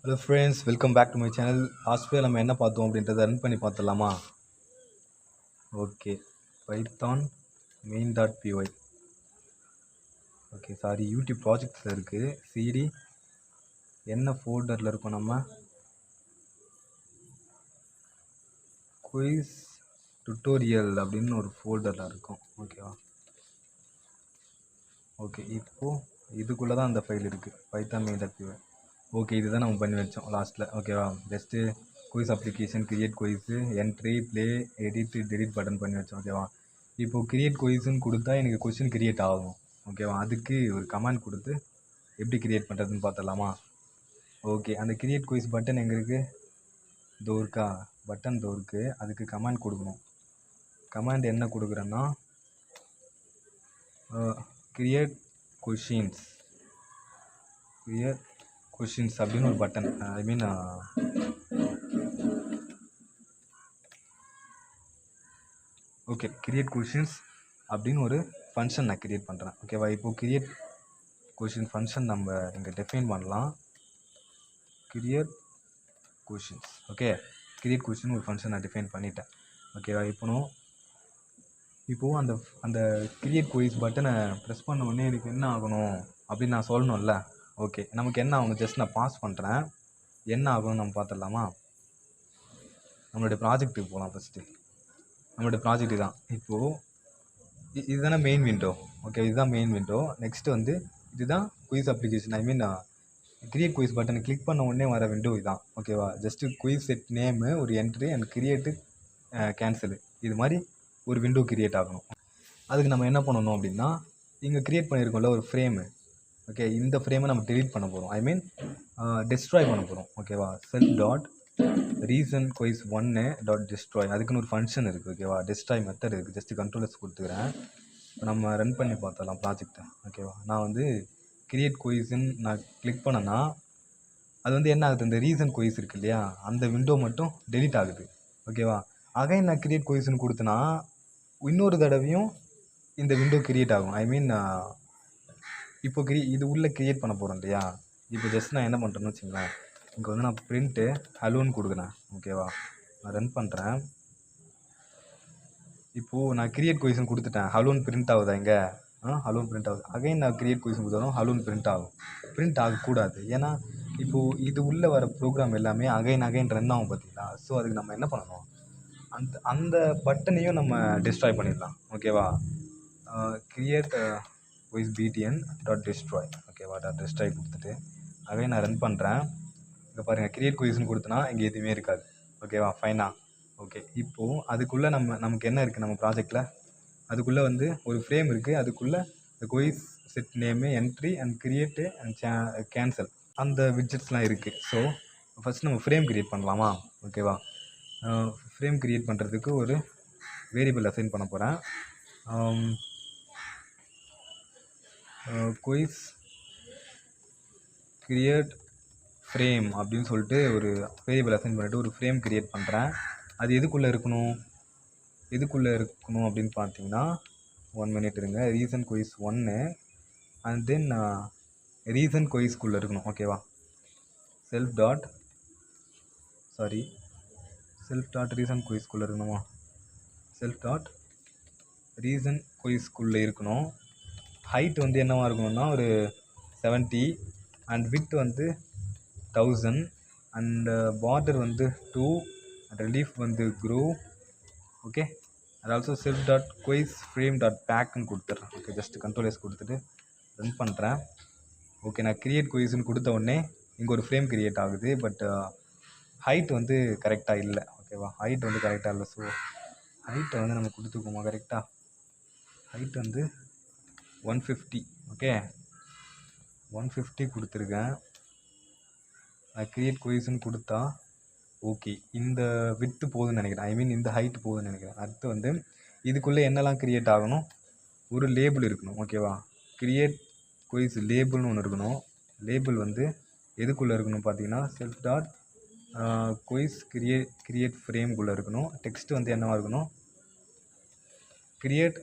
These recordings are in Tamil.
Hello friends, welcome back to my channel. Last week நம்ம என்ன பார்த்தோம் அப்படின்றத ரன் பண்ணி பார்த்தலாமா? Okay, python main.py. Okay, sorry, YouTube ப்ராஜெக்ட்ஸில் இருக்குது. சிடி என்ன ஃபோல்டரில் இருக்கும்? நம்ம குயிஸ் டுட்டோரியல் அப்படின்னு ஒரு ஃபோல்டரில் இருக்கும். ஓகேவா? ஓகே, இப்போது இதுக்குள்ளே தான் அந்த ஃபைல் இருக்குது, python main.py. ஓகே, இதுதான் நம்ம பண்ணி வச்சோம் லாஸ்ட்டில். ஓகேவா? Just quiz application, create quiz, entry, play, edit, delete button பண்ணி வச்சோம். ஓகேவா? இப்போது கிரியேட் குயிஸ்ன்னு கொடுத்தா எனக்கு கொஸ்டின் கிரியேட் ஆகும். ஓகேவா? அதுக்கு ஒரு கமாண்ட் கொடுத்து எப்படி கிரியேட் பண்ணுறதுன்னு பார்த்துடலாமா? ஓகே, அந்த கிரியேட் குயிஸ் பட்டன் எங்கே இருக்குது? தோர்க்கா பட்டன் தோருக்கு. அதுக்கு கமாண்ட் கொடுக்கணும். கமாண்ட் என்ன கொடுக்குறேன்னா கிரியேட் கொஷின்ஸ் அப்படின்னு ஒரு பட்டன், ஐ மீன் ஓகே, கிரியேட் கொஷின்ஸ் அப்படின்னு ஒரு ஃபங்க்ஷன் நான் கிரியேட் பண்ணுறேன். ஓகேவா? இப்போது கிரியேட் கொஷின் ஃபங்க்ஷன் நம்ம இங்கே டிஃபைன் பண்ணலாம். Create questions. Okay, create question ஒரு ஃபங்க்ஷன் நான் டிஃபைன் பண்ணிட்டேன். ஓகேவா? இப்போது அந்த கிரியேட் குயிஸ் பட்டனை ப்ரெஸ் பண்ண உடனே எனக்கு என்ன ஆகணும் அப்படின்னு நான் சொல்லணும்ல. ஓகே, நமக்கு என்ன ஆகணும்? ஜஸ்ட் நான் பாஸ் பண்ணுறேன். என்ன ஆகணும்னு நம்ம பார்த்துடலாமா? நம்மளுடைய ப்ராஜெக்ட்டுக்கு போகலாம். ஃபஸ்ட்டு நம்மளுடைய ப்ராஜெக்ட்டு தான். இப்போது இதுதானே மெயின் விண்டோ. ஓகே, இதுதான் மெயின் விண்டோ. நெக்ஸ்ட்டு வந்து இதுதான் குயிஸ் அப்ளிகேஷன், ஐ மீன் கிரியேட் குயிஸ் பட்டனை கிளிக் பண்ண உடனே வர விண்டோ இதுதான். ஓகேவா? ஜஸ்ட்டு குயிஸ் செட் நேமு, ஒரு என்ட்ரி அண்ட் கிரியேட்டு, கேன்சலு, இது மாதிரி ஒரு விண்டோ கிரியேட் ஆகணும். அதுக்கு நம்ம என்ன பண்ணணும் அப்படின்னா, இங்கே கிரியேட் பண்ணியிருக்கோம்ல ஒரு ஃப்ரேமு. ஓகே, இந்த ஃப்ரேமை நம்ம டெலீட் பண்ண போகிறோம், ஐ மீன் டிஸ்ட்ராய் பண்ண போகிறோம். ஓகேவா? Self dot reason quiz 1 dot destroy, அதுக்குன்னு ஒரு ஃபங்க்ஷன் இருக்குது. ஓகேவா? டிஸ்ட்ராய் மெத்தட் இருக்குது. ஜஸ்ட்டு கண்ட்ரோலர்ஸ் கொடுத்துக்கிறேன். இப்போ நம்ம ரன் பண்ணி பார்த்தலாம் ப்ராஜெக்டை. ஓகேவா? நான் வந்து கிரியேட் குயிஸ்ன்னு நான் கிளிக் பண்ணேன்னா அது வந்து என்ன ஆகுது? இந்த ரீசன் குயிஸ் இருக்குது இல்லையா, அந்த விண்டோ மட்டும் டெலீட் ஆகுது. ஓகேவா? அகைன் நான் கிரியேட் குயிஸ்ன்னு கொடுத்தேன்னா இன்னொரு தடவையும் இந்த விண்டோ கிரியேட் ஆகும். ஐ மீன் இப்போ இது உள்ளே கிரியேட் பண்ண போகிறோம் இல்லையா. இப்போ ஜஸ்ட் நான் என்ன பண்ணுறேன்னு வச்சுங்களேன், இங்கே வந்து நான் பிரிண்ட்டு ஹலோன்னு கொடுக்குறேன். ஓகேவா? நான் ரன் பண்ணுறேன். இப்போது நான் கிரியேட் கொஷின் கொடுத்துட்டேன். ஹலோன் பிரிண்ட் ஆகுதா? இங்கே ஹலோன் பிரிண்ட் ஆகுது. அகைன் நான் கிரியேட் கொஷின் கொடுத்தாலும் ஹலோன் பிரிண்ட் ஆகும். பிரிண்ட் ஆகக்கூடாது. ஏன்னா இப்போது இது உள்ளே வர ப்ரோக்ராம் எல்லாமே அகைன் ரன் ஆகும் பார்த்தீங்களா. ஸோ அதுக்கு நம்ம என்ன பண்ணணும், அந்த பட்டனையும் நம்ம டிஸ்ட்ராய் பண்ணிடலாம். ஓகேவா? Create quiz PTN dot destroy. ஓகேவா? டாட் டிஸ்ட்ராய் கொடுத்துட்டு அகைன் நான் ரன் பண்ணுறேன். இங்கே பாருங்கள், கிரியேட் குயிஸ்ன்னு கொடுத்தனா இங்கே எதுவுமே இருக்காது. ஓகேவா? ஃபைனா? ஓகே, இப்போது அதுக்குள்ளே நமக்கு என்ன இருக்குது நம்ம ப்ராஜெக்டில்? அதுக்குள்ளே வந்து ஒரு ஃப்ரேம் இருக்குது. அதுக்குள்ளே இந்த quiz set name, entry and create and cancel, அந்த விட்ஜெட்ஸ்லாம் இருக்குது. ஸோ ஃபஸ்ட் நம்ம ஃப்ரேம் கிரியேட் பண்ணலாமா? ஓகேவா? ஃப்ரேம் கிரியேட் பண்ணுறதுக்கு ஒரு வேரியபிள் அசைன் பண்ண போகிறேன். குயிஸ் கிரியேட் ஃப்ரேம் அப்படின்னு சொல்லிட்டு ஒரு வேரியபிள் அசைன் பண்ணிவிட்டு ஒரு ஃப்ரேம் கிரியேட் பண்ணுறேன். அது எதுக்குள்ளே இருக்கணும் அப்படின்னு பார்த்தீங்கன்னா, 1 மினிட் இருங்க. Reason quiz 1 and then reason குயிஸ்க்குள்ளே இருக்கணும். ஓகேவா? செல்ஃப் டாட் ரீசன் குயிஸ்க்குள்ளே இருக்கணுமா? செல்ஃப் டாட் ரீசன் குயிஸ்க்குள்ளே இருக்கணும். ஹைட் வந்து என்னவாக இருக்கணும்னா ஒரு 70 அண்ட் வித் வந்து 1000 அண்ட் பார்டர் வந்து 2 அண்ட் ரிலீஃப் வந்து க்ரூ. ஓகே, அது also self dot quiz frame dot பேக்குன்னு கொடுத்துட்றேன். ஓகே, ஜஸ்ட் கண்ட்ரோல் கொடுத்துட்டு ரன் பண்ணுறேன். ஓகே, நான் கிரியேட் குயிஸ்ன்னு கொடுத்த உடனே இங்கே ஒரு ஃப்ரேம் கிரியேட் ஆகுது. பட் ஹைட் வந்து கரெக்டாக இல்லை. ஓகேவா? ஹைட் வந்து கரெக்டாக இல்லை. ஸோ ஹைட்டை வந்து நம்ம கொடுத்துக்குவோமா? கரெக்டாக ஹைட் வந்து 150. ஓகே, 150 கொடுத்துருக்கேன். நான் கிரியேட் குயிஸ்ன்னு கொடுத்தா ஓகே, இந்த வித்து போகுதுன்னு நினைக்கிறேன். ஐ மீன் இந்த ஹைட் போகுதுன்னு நினைக்கிறேன். அடுத்து வந்து இதுக்குள்ளே என்னெல்லாம் கிரியேட் ஆகணும்? ஒரு லேபிள் இருக்கணும். ஓகேவா? கிரியேட் குயிஸ் லேபிள்னு ஒன்று இருக்கணும். லேபிள் வந்து எதுக்குள்ளே இருக்கணும் பார்த்தீங்கன்னா, செல்ஃப் டாட் குயிஸ் கிரியேட் ஃப்ரேம்குள்ளே இருக்கணும். டெக்ஸ்ட் வந்து என்னவாக இருக்கணும்? கிரியேட்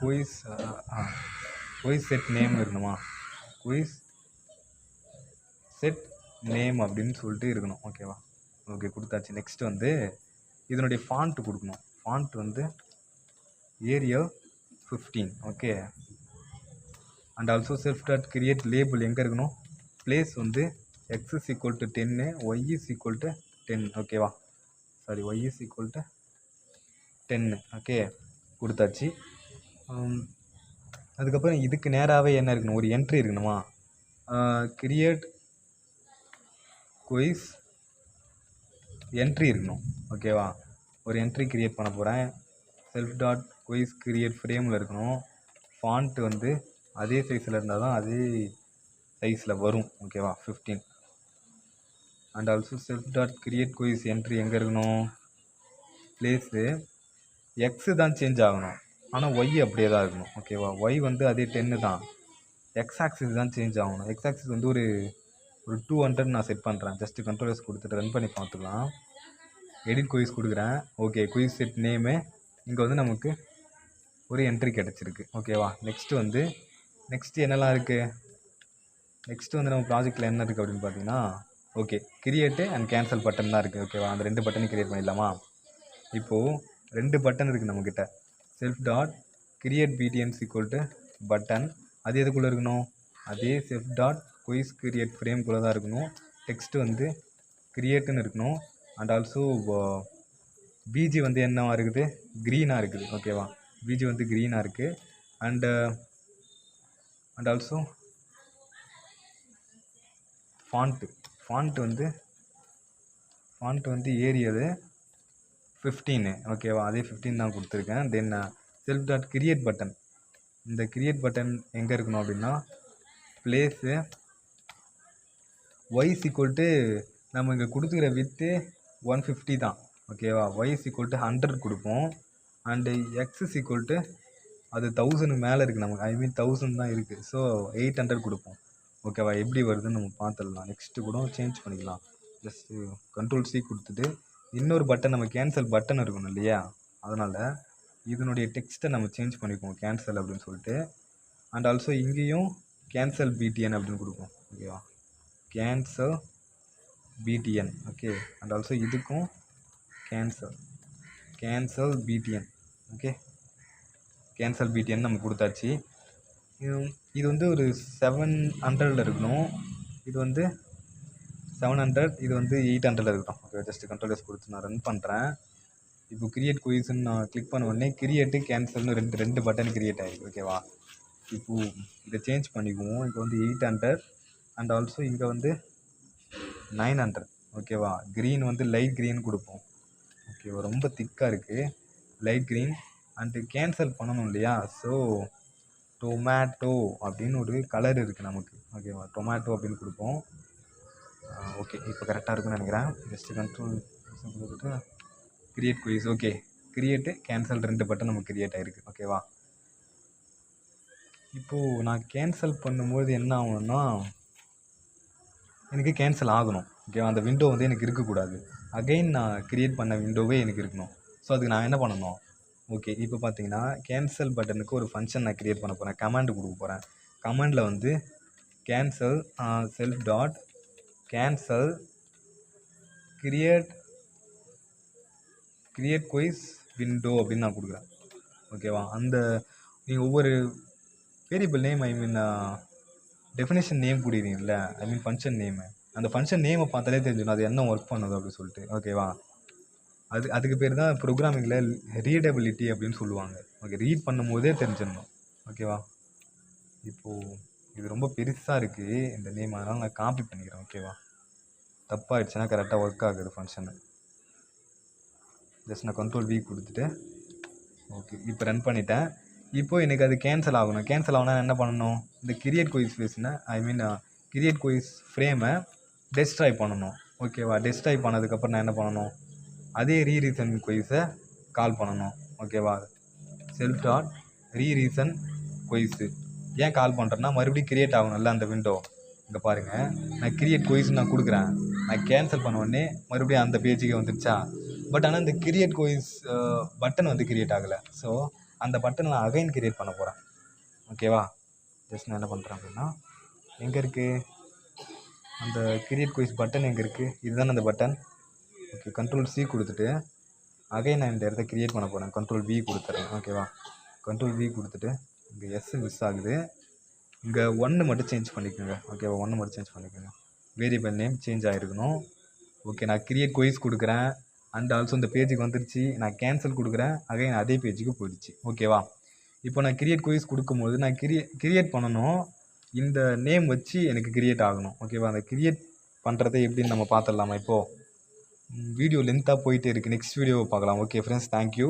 குயிஸ் செட் நேம் இருக்கணுமா? குயிஸ் செட் நேம் அப்படின்னு சொல்லிட்டு இருக்கணும். ஓகேவா? ஓகே, கொடுத்தாச்சு. நெக்ஸ்ட் வந்து இதனுடைய ஃபாண்ட் கொடுக்கணும். ஃபாண்ட் வந்து Arial 15. Okay. And also self dot create label எங்கே இருக்கணும்? பிளேஸ் வந்து X is equal to 10, Y is equal to 10. ஓகேவா? Sorry, Y is equal to 10. Okay, கொடுத்தாச்சு. அதுக்கப்புறம் இதுக்கு நேராகவே என்ன இருக்கணும்? ஒரு என்ட்ரி இருக்கணுமா? கிரியேட் குயிஸ் என்ட்ரி இருக்கணும். ஓகேவா? ஒரு என்ட்ரி கிரியேட் பண்ண போகிறேன். செல்ஃப் டாட் குயிஸ் கிரியேட் ஃப்ரேமில் இருக்கணும். ஃபாண்ட் வந்து அதே சைஸில் இருந்தால் தான் அதே சைஸில் வரும். ஓகேவா? 15. And also self dot create quiz entry எங்கே இருக்கணும்? பிளேஸு எக்ஸு தான் சேஞ்ச் ஆகணும், ஆனால் ஒய் அப்படியே தான் இருக்கணும். ஓகேவா? ஒய் வந்து அதே 10 தான். எக்ஸ் ஆக்சிஸ் தான் சேஞ்ச் ஆகணும். எக்ஸ் ஆக்சிஸ் வந்து ஒரு 200 நான் செட் பண்ணுறேன். ஜஸ்ட்டு கண்ட்ரோலர்ஸ் கொடுத்துட்டு ரன் பண்ணி பார்த்துக்கலாம். எடிட் குயிஸ் கொடுக்குறேன். Okay, quiz set name. இங்கே வந்து நமக்கு ஒரு என்ட்ரி கிடச்சிருக்கு. ஓகேவா? நெக்ஸ்ட்டு என்னெல்லாம் இருக்குது? நெக்ஸ்ட்டு வந்து நம்ம ப்ராஜெக்ட்டில் என்ன இருக்குது அப்படின்னு பார்த்தீங்கன்னா, okay, create and cancel button தான் இருக்குது. ஓகேவா? அந்த 2 பட்டனையும் கிரியேட் பண்ணிடலாமா? இப்போது 2 பட்டன் இருக்குது நம்மக்கிட்ட. Self dot create BTNs equal to button. அது எதுக்குள்ளே இருக்கணும்? அதே செல்ஃப் டாட் குயிஸ் கிரியேட் ஃப்ரேம்குள்ளே தான் இருக்கணும். டெக்ஸ்ட்டு வந்து கிரியேட்டுன்னு இருக்கணும். அண்ட் ஆல்சோ பிஜி வந்து என்னவா இருக்குது? க்ரீனாக இருக்குது. ஓகேவா? பிஜி வந்து க்ரீனாக இருக்குது. அண்ட் ஆல்சோ ஃபாண்ட் வந்து ஏரியல் 15. ஓகேவா? அதே 15 தான் கொடுத்துருக்கேன். Then self dot create button. இந்த கிரியேட் பட்டன் எங்கே இருக்கணும் அப்படின்னா, place Y is equal to நம்ம இங்கே கொடுத்துக்கிற வித்து 150 தான். ஓகேவா? ஒய் இஸ் ஈக்குவல் டு 100 கொடுப்போம். And X is equal to அது 1000 மேலே இருக்குது நமக்கு. 1000 தான் இருக்குது. ஸோ 800 கொடுப்போம். ஓகேவா? எப்படி வருதுன்னு நம்ம பார்த்துடலாம். நெக்ஸ்ட்டு கூட சேஞ்ச் பண்ணிக்கலாம். ஜஸ்ட்டு கண்ட்ரோல் சி கொடுத்துட்டு இன்னொரு பட்டன், நம்ம கேன்சல் பட்டன் இருக்கணும் இல்லையா? அதனால் இதனுடைய டெக்ஸ்ட்டை நம்ம சேஞ்ச் பண்ணிக்குவோம், கேன்சல் அப்படின்னு சொல்லிட்டு. அண்ட் ஆல்சோ இங்கேயும் கேன்சல் பிடிஎன் அப்படின்னு கொடுப்போம். ஓகேவா? Cancel BTN. Okay. And also இதுக்கும் cancel BTN. Okay, cancel BTN நம்ம கொடுத்தாச்சு. இது வந்து ஒரு 700 இருக்கணும். இது வந்து 700, இது வந்து 800 இருக்கட்டும். ஓகே, ஜஸ்ட் கண்ட்ரோல் எஸ் கொடுத்து நான் ரன் பண்ணுறேன். இப்போ கிரியேட் குயிஸ்ன்னு நான் கிளிக் பண்ண உடனே கிரியேட்டு கேன்சல்னு ரெண்டு பட்டன் கிரியேட் ஆகிருக்கு. ஓகேவா? இப்போது இதை சேஞ்ச் பண்ணிக்குவோம். இப்போ வந்து 800 அண்ட் ஆல்சோ இங்கே வந்து 900. ஓகேவா? க்ரீன் வந்து லைட் க்ரீன் கொடுப்போம். ஓகேவா? ரொம்ப திக்காக இருக்குது, லைட் க்ரீன். அண்டு கேன்சல் பண்ணணும் இல்லையா? ஸோ டொமேட்டோ அப்படின்னு ஒரு கலர் இருக்குது நமக்கு. ஓகேவா? டொமேட்டோ அப்படின்னு கொடுப்போம். ஓகே, இப்போ கரெக்டாக இருக்குன்னு நினைக்கிறேன். ஜஸ்ட்டு கண்ட்ரோல் கொடுத்துட்டு create quiz. Okay, create cancel 2 button நமக்கு கிரியேட் ஆகிருக்கு. ஓகேவா? இப்போது நான் கேன்சல் பண்ணும்போது என்ன ஆகணும்னா, எனக்கு கேன்சல் ஆகணும். ஓகேவா? அந்த விண்டோ வந்து எனக்கு இருக்கக்கூடாது. அகைன் நான் கிரியேட் பண்ண விண்டோவே எனக்கு இருக்கணும். ஸோ அதுக்கு நான் என்ன பண்ணணும்? ஓகே, இப்போ பார்த்தீங்கன்னா கேன்சல் பட்டனுக்கு ஒரு ஃபங்க்ஷன் நான் கிரியேட் பண்ண போகிறேன். கமாண்டு கொடுக்க போகிறேன். கமாண்டில் வந்து cancel self dot cancel create quiz window அப்படின்னு நான் கொடுக்குறேன். ஓகேவா? அந்த நீங்கள் ஒவ்வொரு வேரியபிள் நேம், டெஃபினேஷன் நேம் கொடுக்குறீங்கல்ல, ஃபங்க்ஷன் நேமு, அந்த ஃபங்க்ஷன் நேமை பார்த்தாலே தெரிஞ்சிடும் அது என்ன ஒர்க் பண்ணுது அப்படின்னு சொல்லிட்டு. ஓகேவா? அதுக்கு பேர் தான் ப்ரோக்ராமிங்கில் ரீடபிலிட்டி அப்படின்னு சொல்லுவாங்க. ஓகே, ரீட் பண்ணும்போதே தெரிஞ்சிடணும். ஓகேவா? இப்போது இது ரொம்ப பெருசாக இருக்குது இந்த நேம், அதனால் நான் காப்பி பண்ணிக்கிறேன். ஓகேவா? தப்பாகிடுச்சுன்னா கரெக்டாக ஒர்க் ஆகுது ஃபங்க்ஷனு. ஜஸ்ட் நான் கண்ட்ரோல் வி கொடுத்துட்டு ஓகே, இப்போ ரன் பண்ணிட்டேன். இப்போது எனக்கு அது கேன்சல் ஆகணும். கேன்சல் ஆகணும்னா என்ன பண்ணணும்? இந்த கிரியேட் குயிஸ் ஃபேஸ்னு கிரியேட் குயிஸ் ஃப்ரேமை டெஸ்ட்ராய் பண்ணணும். ஓகேவா? டெஸ்ட்ராய் பண்ணதுக்கப்புறம் நான் என்ன பண்ணணும்? அதே ரீசன் குயிஸை கால் பண்ணணும். ஓகேவா? செல்ஃப் டாட் ரீசன் குயிஸு ஏன் கால் பண்ணுறேன்னா, மறுபடியும் கிரியேட் ஆகணும்ல அந்த விண்டோ. இங்கே பாருங்கள், நான் கிரியேட் குயிஸ் நான் கொடுக்குறேன். நான் கேன்சல் பண்ண உடனே மறுபடியும் அந்த பேஜுக்கு வந்துடுச்சா? பட் ஆனால் இந்த கிரியேட் குயிஸ் பட்டன் வந்து கிரியேட் ஆகலை. ஸோ அந்த பட்டன் நான் அகைன் கிரியேட் பண்ண போகிறேன். ஓகேவா? ஜஸ்ட் நான் என்ன பண்ணுறேன் அப்படின்னா, எங்கே இருக்குது அந்த கிரியேட் குயிஸ் பட்டன் எங்கே இருக்குது? இதுதானே அந்த பட்டன். ஓகே, கண்ட்ரோல் சி கொடுத்துட்டு அகைன் நான் இந்த இடத்த கிரியேட் பண்ண போகிறேன். கண்ட்ரோல் வி கொடுத்துட்றேன். ஓகேவா, கண்ட்ரோல் வி கொடுத்துட்டு இங்கே எஸ் மிஸ் ஆகுது, இங்கே ஒன்று மட்டும் சேஞ்ச் பண்ணிக்கோங்க. ஓகேவா, ஒன்று மட்டும் சேஞ்ச் பண்ணிக்கோங்க. வேரியபிள் நேம் சேஞ்ச் ஆகிருக்கணும். ஓகே, நான் கிரியேட் குயிஸ் கொடுக்குறேன் அண்ட் ஆல்சோ இந்த பேஜுக்கு வந்துருச்சு. நான் கேன்சல் கொடுக்குறேன், அகைன் அதே பேஜுக்கு போயிடுச்சு. ஓகேவா, இப்போ நான் கிரியேட் குயிஸ் கொடுக்கும்போது நான் கிரியேட் பண்ணணும், இந்த நேம் வச்சு எனக்கு கிரியேட் ஆகணும். ஓகேவா, அந்த கிரியேட் பண்ணுறதை எப்படின்னு நம்ம பார்த்துடலாமா? இப்போது வீடியோ லென்த்தாக போயிட்டே இருக்குது, நெக்ஸ்ட் வீடியோவை பார்க்கலாம். Okay friends, thank you.